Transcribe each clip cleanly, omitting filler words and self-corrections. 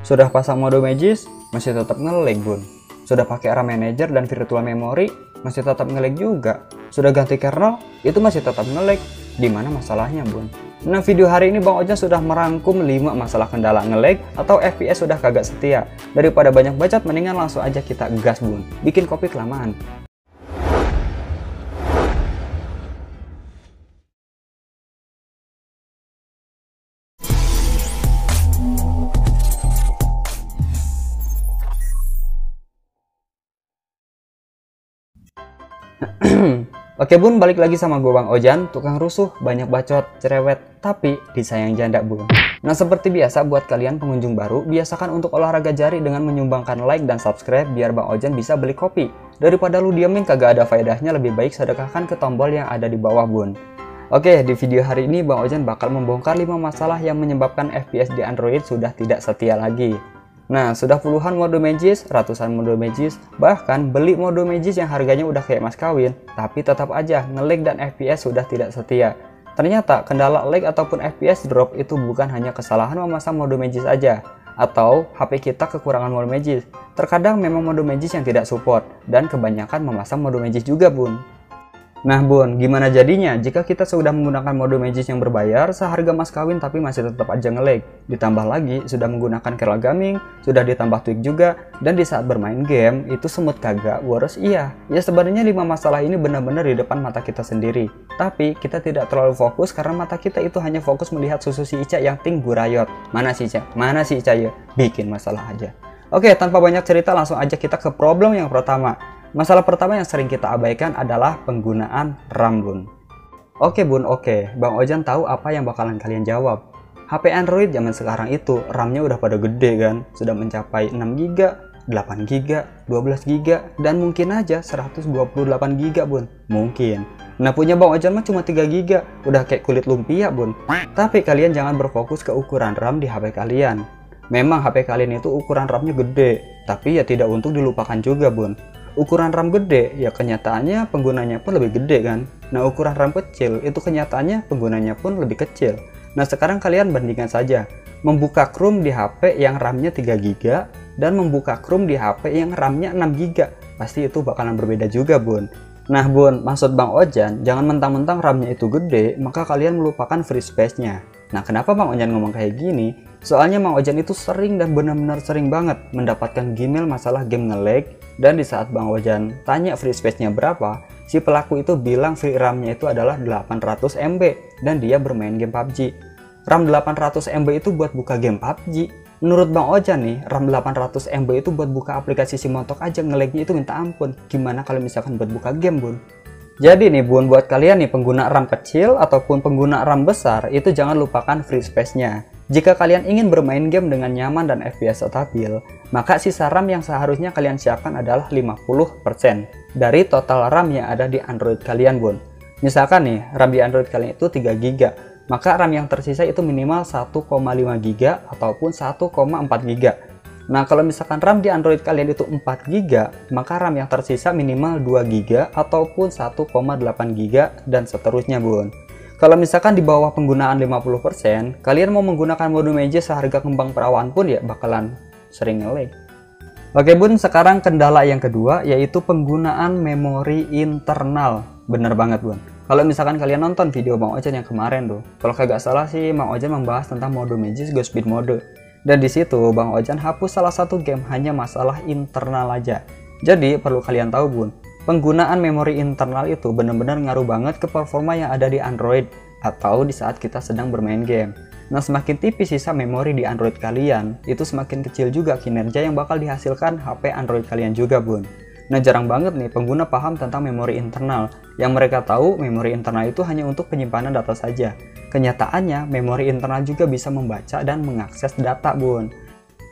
Sudah pasang mode Magis, masih tetap nge-lag bun. Sudah pakai RAM Manager dan virtual memory, masih tetap nge-lag juga. Sudah ganti kernel, itu masih tetap nge-lag. Di mana masalahnya bun? Nah, video hari ini Bang Ojan sudah merangkum 5 masalah kendala nge-lag atau FPS sudah kagak setia. Daripada banyak bacot, mendingan langsung aja kita gas bun. Bikin kopi kelamaan. Oke bun, balik lagi sama gue Bang Ojan, tukang rusuh, banyak bacot, cerewet, tapi disayang janda bun. Nah, seperti biasa buat kalian pengunjung baru, biasakan untuk olahraga jari dengan menyumbangkan like dan subscribe biar Bang Ojan bisa beli kopi. Daripada lu diamin kagak ada faedahnya, lebih baik sedekahkan ke tombol yang ada di bawah bun. Oke, di video hari ini Bang Ojan bakal membongkar 5 masalah yang menyebabkan FPS di Android sudah tidak setia lagi. Nah, sudah puluhan mode Magis, ratusan mode Magis, bahkan beli mode Magis yang harganya udah kayak mas kawin, tapi tetap aja nge-lag dan FPS sudah tidak setia. Ternyata kendala lag ataupun FPS drop itu bukan hanya kesalahan memasang mode Magis aja, atau HP kita kekurangan mode Magis. Terkadang memang mode Magis yang tidak support, dan kebanyakan memasang mode Magis juga bun. Nah bun, gimana jadinya jika kita sudah menggunakan mode Magis yang berbayar seharga mas kawin tapi masih tetap aja nge-lag? Ditambah lagi sudah menggunakan kernel gaming, sudah ditambah tweak juga, dan di saat bermain game itu semut kagak, boros iya. Ya sebenarnya 5 masalah ini benar-benar di depan mata kita sendiri. Tapi kita tidak terlalu fokus karena mata kita itu hanya fokus melihat susu si Ica yang ting gurayot. Mana si Ica? Mana si Ica ya? Bikin masalah aja. Oke, tanpa banyak cerita langsung aja kita ke problem yang pertama. Masalah pertama yang sering kita abaikan adalah penggunaan RAM bun. Oke bun, oke. Bang Ojan tahu apa yang bakalan kalian jawab. HP Android zaman sekarang itu RAM-nya udah pada gede kan. Sudah mencapai 6GB, 8GB, 12GB, dan mungkin aja 128GB bun. Mungkin. Nah, punya Bang Ojan mah cuma 3GB. Udah kayak kulit lumpia bun. Tapi kalian jangan berfokus ke ukuran RAM di HP kalian. Memang HP kalian itu ukuran RAM-nya gede. Tapi ya tidak untuk dilupakan juga bun. Ukuran RAM gede, ya kenyataannya penggunanya pun lebih gede kan. Nah, ukuran RAM kecil, itu kenyataannya penggunanya pun lebih kecil. Nah, sekarang kalian bandingkan saja. Membuka Chrome di HP yang RAM-nya 3GB, dan membuka Chrome di HP yang RAM-nya 6GB. Pasti itu bakalan berbeda juga bun. Nah bun, maksud Bang Ojan, jangan mentang-mentang RAM-nya itu gede, maka kalian melupakan free space-nya. Nah, kenapa Bang Ojan ngomong kayak gini? Soalnya Bang Ojan itu sering dan benar-benar sering banget mendapatkan Gmail masalah game nge-lag, dan di saat Bang Ojan tanya free space-nya berapa, si pelaku itu bilang free RAM-nya itu adalah 800 MB dan dia bermain game PUBG. RAM 800 MB itu buat buka game PUBG. Menurut Bang Ojan nih, RAM 800 MB itu buat buka aplikasi Simotok aja nge-lag-nya itu minta ampun. Gimana kalau misalkan buat buka game bun? Jadi nih bun, buat kalian nih pengguna RAM kecil ataupun pengguna RAM besar, itu jangan lupakan free space-nya. Jika kalian ingin bermain game dengan nyaman dan FPS stabil, maka sisa RAM yang seharusnya kalian siapkan adalah 50% dari total RAM yang ada di Android kalian bun. Misalkan nih, RAM di Android kalian itu 3GB, maka RAM yang tersisa itu minimal 1,5GB ataupun 1,4GB. Nah, kalau misalkan RAM di Android kalian itu 4GB, maka RAM yang tersisa minimal 2GB ataupun 1,8GB dan seterusnya bun. Kalau misalkan di bawah penggunaan 50%, kalian mau menggunakan mode Magis seharga kembang perawan pun ya bakalan sering nge-lag. Oke bun, sekarang kendala yang kedua yaitu penggunaan memori internal. Bener banget bun. Kalau misalkan kalian nonton video Bang Ojan yang kemarin tuh, kalau kagak salah sih Bang Ojan membahas tentang mode Magis Go Speed Mode. Dan di situ Bang Ojan hapus salah satu game hanya masalah internal aja. Jadi perlu kalian tahu bun, penggunaan memori internal itu benar-benar ngaruh banget ke performa yang ada di Android atau di saat kita sedang bermain game. Nah, semakin tipis sisa memori di Android kalian, itu semakin kecil juga kinerja yang bakal dihasilkan HP Android kalian juga bun. Nah, jarang banget nih pengguna paham tentang memori internal. Yang mereka tahu memori internal itu hanya untuk penyimpanan data saja. Kenyataannya memori internal juga bisa membaca dan mengakses data bun.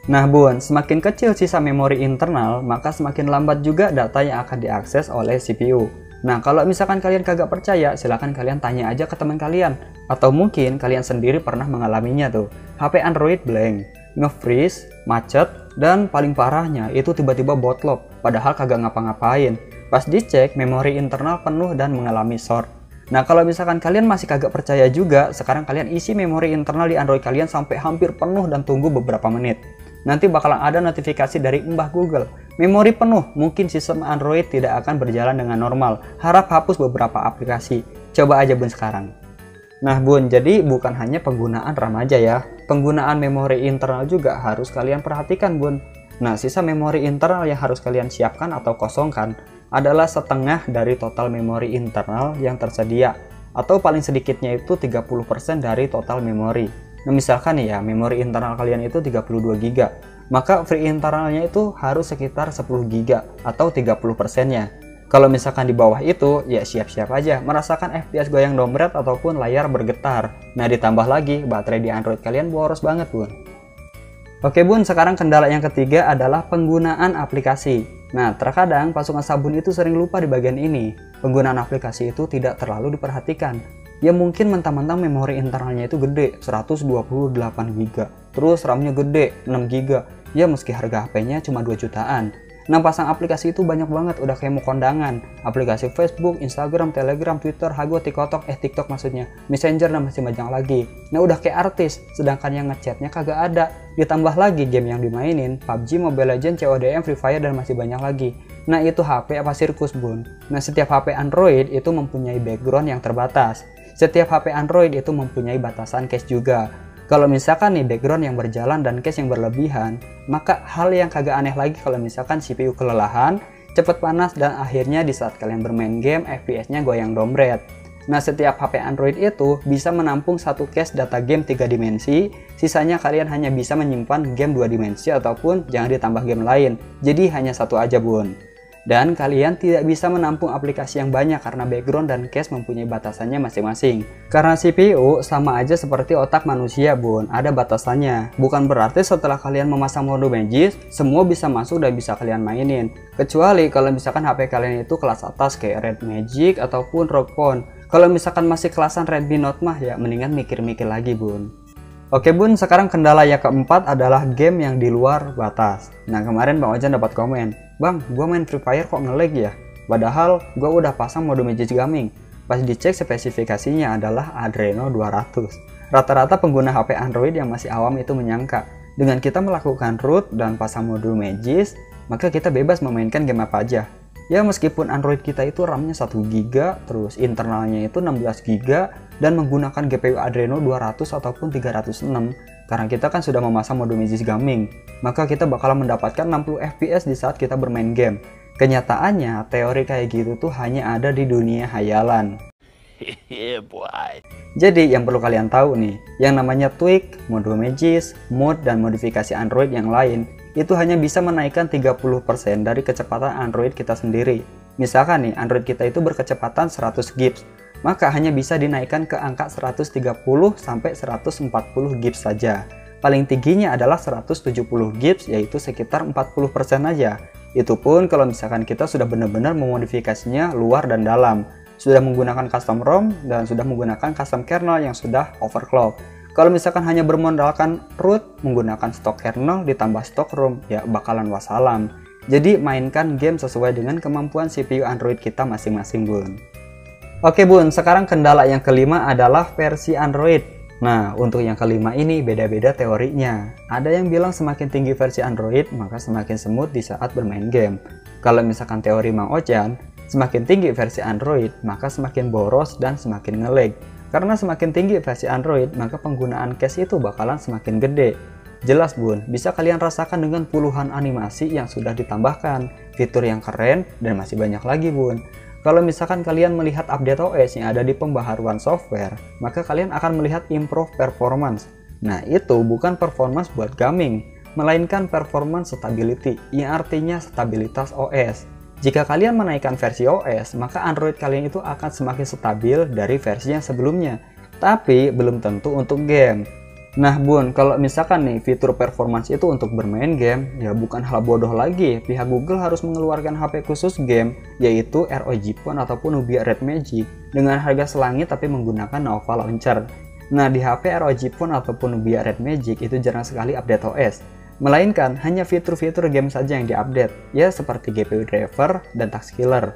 Nah bun, semakin kecil sisa memori internal, maka semakin lambat juga data yang akan diakses oleh CPU. Nah, kalau misalkan kalian kagak percaya, silahkan kalian tanya aja ke teman kalian. Atau mungkin kalian sendiri pernah mengalaminya tuh. HP Android blank, nge-freeze, macet, dan paling parahnya itu tiba-tiba bootlock, padahal kagak ngapa-ngapain. Pas dicek, memori internal penuh dan mengalami short. Nah, kalau misalkan kalian masih kagak percaya juga, sekarang kalian isi memori internal di Android kalian sampai hampir penuh dan tunggu beberapa menit. nanti bakalan ada notifikasi dari Mbah Google. Memori penuh, mungkin sistem Android tidak akan berjalan dengan normal. Harap hapus beberapa aplikasi. Coba aja Bun sekarang. Nah Bun, jadi bukan hanya penggunaan RAM aja ya. Penggunaan memori internal juga harus kalian perhatikan Bun. Nah, sisa memori internal yang harus kalian siapkan atau kosongkan adalah setengah dari total memori internal yang tersedia, atau paling sedikitnya itu 30% dari total memori. Nah, misalkan nih ya, memori internal kalian itu 32 GB, maka free internalnya itu harus sekitar 10 GB atau 30%-nya. Kalau misalkan di bawah itu, ya siap-siap aja merasakan FPS goyang dompet ataupun layar bergetar. Nah, ditambah lagi baterai di Android kalian boros banget Bun. Oke Bun, sekarang kendala yang ketiga adalah penggunaan aplikasi. Nah, terkadang pasukan sabun itu sering lupa di bagian ini. Penggunaan aplikasi itu tidak terlalu diperhatikan. Ya mungkin mentang-mentang memori internalnya itu gede, 128 GB. Terus RAM-nya gede, 6 GB. Ya meski harga HP-nya cuma 2 jutaan. Nah, pasang aplikasi itu banyak banget, udah kayak mau kondangan. Aplikasi Facebook, Instagram, Telegram, Twitter, Hago, TikTok maksudnya, Messenger dan masih banyak lagi. Nah, udah kayak artis, sedangkan yang ngechatnya kagak ada. Ditambah lagi game yang dimainin, PUBG, Mobile Legends, CODM, Free Fire, dan masih banyak lagi. Nah, itu HP apa sirkus Bun? Nah, setiap HP Android itu mempunyai background yang terbatas. Setiap HP Android itu mempunyai batasan cache juga. Kalau misalkan nih background yang berjalan dan cache yang berlebihan, maka hal yang kagak aneh lagi kalau misalkan CPU kelelahan, cepet panas, dan akhirnya di saat kalian bermain game, FPS-nya goyang dompet. Nah, setiap HP Android itu bisa menampung satu cache data game 3 dimensi, sisanya kalian hanya bisa menyimpan game 2 dimensi ataupun jangan ditambah game lain. Jadi hanya satu aja Bun. Dan kalian tidak bisa menampung aplikasi yang banyak karena background dan cache mempunyai batasannya masing-masing. Karena CPU sama aja seperti otak manusia Bun, ada batasannya. Bukan berarti setelah kalian memasang mode Magis, semua bisa masuk dan bisa kalian mainin. Kecuali kalau misalkan HP kalian itu kelas atas kayak Red Magic ataupun ROG Phone. Kalau misalkan masih kelasan Redmi Note mah ya mendingan mikir-mikir lagi Bun. Oke Bun, sekarang kendala yang keempat adalah game yang di luar batas. Nah, kemarin Bang Ojan dapat komen, "Bang, gua main Free Fire kok nge-lag ya? Padahal gua udah pasang mode Magic Gaming." Pas dicek spesifikasinya adalah Adreno 200. Rata-rata pengguna HP Android yang masih awam itu menyangka, dengan kita melakukan root dan pasang modul Magis, maka kita bebas memainkan game apa aja. Ya meskipun Android kita itu RAM-nya 1 GB, terus internalnya itu 16 GB, dan menggunakan GPU Adreno 200 ataupun 306, karena kita kan sudah memasang mode Magis Gaming, maka kita bakalan mendapatkan 60 FPS di saat kita bermain game. Kenyataannya, teori kayak gitu tuh hanya ada di dunia hayalan. Jadi yang perlu kalian tahu nih, yang namanya tweak, mode Magis, mod, dan modifikasi Android yang lain, itu hanya bisa menaikkan 30% dari kecepatan Android kita sendiri. Misalkan nih, Android kita itu berkecepatan 100 GB, maka hanya bisa dinaikkan ke angka 130 sampai 140 GB saja. Paling tingginya adalah 170 GB, yaitu sekitar 40% aja. Itu pun kalau misalkan kita sudah benar-benar memodifikasinya luar dan dalam, sudah menggunakan custom ROM dan sudah menggunakan custom kernel yang sudah overclock. Kalau misalkan hanya bermodalkan root, menggunakan stok kernel ditambah stok ROM, ya bakalan wassalam. Jadi mainkan game sesuai dengan kemampuan CPU Android kita masing-masing Bun. Oke Bun, sekarang kendala yang kelima adalah versi Android. Nah, untuk yang kelima ini beda-beda teorinya. Ada yang bilang semakin tinggi versi Android, maka semakin smooth di saat bermain game. Kalau misalkan teori Mang Ojan, semakin tinggi versi Android, maka semakin boros dan semakin nge-lag. Karena semakin tinggi versi Android, maka penggunaan cache itu bakalan semakin gede. Jelas Bun, bisa kalian rasakan dengan puluhan animasi yang sudah ditambahkan, fitur yang keren, dan masih banyak lagi Bun. Kalau misalkan kalian melihat update OS yang ada di pembaharuan software, maka kalian akan melihat improve performance. Nah, itu bukan performance buat gaming, melainkan performance stability, yang artinya stabilitas OS. Jika kalian menaikkan versi OS, maka Android kalian itu akan semakin stabil dari versi yang sebelumnya. Tapi belum tentu untuk game. Nah Bun, kalau misalkan nih fitur performance itu untuk bermain game, ya bukan hal bodoh lagi. Pihak Google harus mengeluarkan HP khusus game, yaitu ROG Phone ataupun Nubia Red Magic, dengan harga selangit tapi menggunakan Nova Launcher. Nah di HP ROG Phone ataupun Nubia Red Magic itu jarang sekali update OS. Melainkan hanya fitur-fitur game saja yang diupdate, ya seperti GPU driver dan task killer.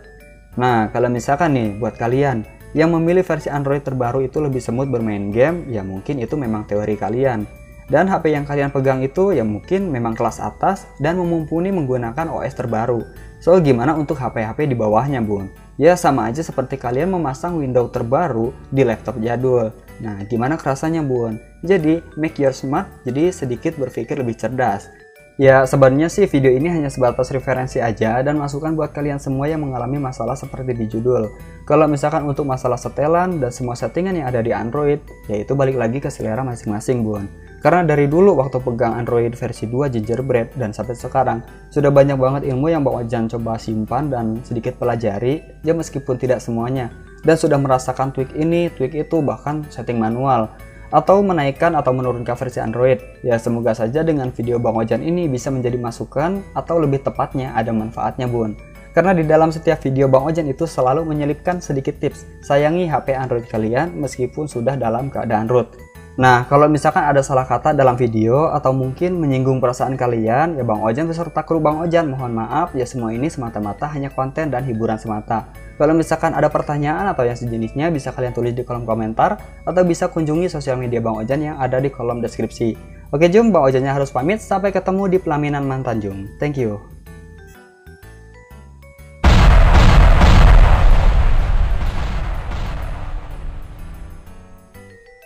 Nah, kalau misalkan nih buat kalian yang memilih versi Android terbaru itu lebih smooth bermain game, ya mungkin itu memang teori kalian. Dan HP yang kalian pegang itu ya mungkin memang kelas atas dan mumpuni menggunakan OS terbaru. So gimana untuk HP-HP di bawahnya bun? Ya sama aja seperti kalian memasang Windows terbaru di laptop jadul. Nah gimana kerasanya bun? Jadi make your smart, jadi sedikit berpikir lebih cerdas. Ya sebenarnya sih video ini hanya sebatas referensi aja dan masukan buat kalian semua yang mengalami masalah seperti di judul. Kalau misalkan untuk masalah setelan dan semua settingan yang ada di Android, yaitu balik lagi ke selera masing-masing bun. Karena dari dulu waktu pegang Android versi 2 Gingerbread dan sampai sekarang, sudah banyak banget ilmu yang Bang Ojan coba simpan dan sedikit pelajari, ya meskipun tidak semuanya. Dan sudah merasakan tweak ini, tweak itu, bahkan setting manual. Atau menaikkan atau menurunkan versi Android. Ya semoga saja dengan video Bang Ojan ini bisa menjadi masukan atau lebih tepatnya ada manfaatnya bun. Karena di dalam setiap video Bang Ojan itu selalu menyelipkan sedikit tips. Sayangi HP Android kalian meskipun sudah dalam keadaan root. Nah kalau misalkan ada salah kata dalam video atau mungkin menyinggung perasaan kalian, ya Bang Ojan beserta kru Bang Ojan mohon maaf, ya semua ini semata-mata hanya konten dan hiburan semata. Kalau misalkan ada pertanyaan atau yang sejenisnya bisa kalian tulis di kolom komentar atau bisa kunjungi sosial media Bang Ojan yang ada di kolom deskripsi. Oke Jung, Bang Ojannya harus pamit, sampai ketemu di pelaminan Mantanjung. Thank you.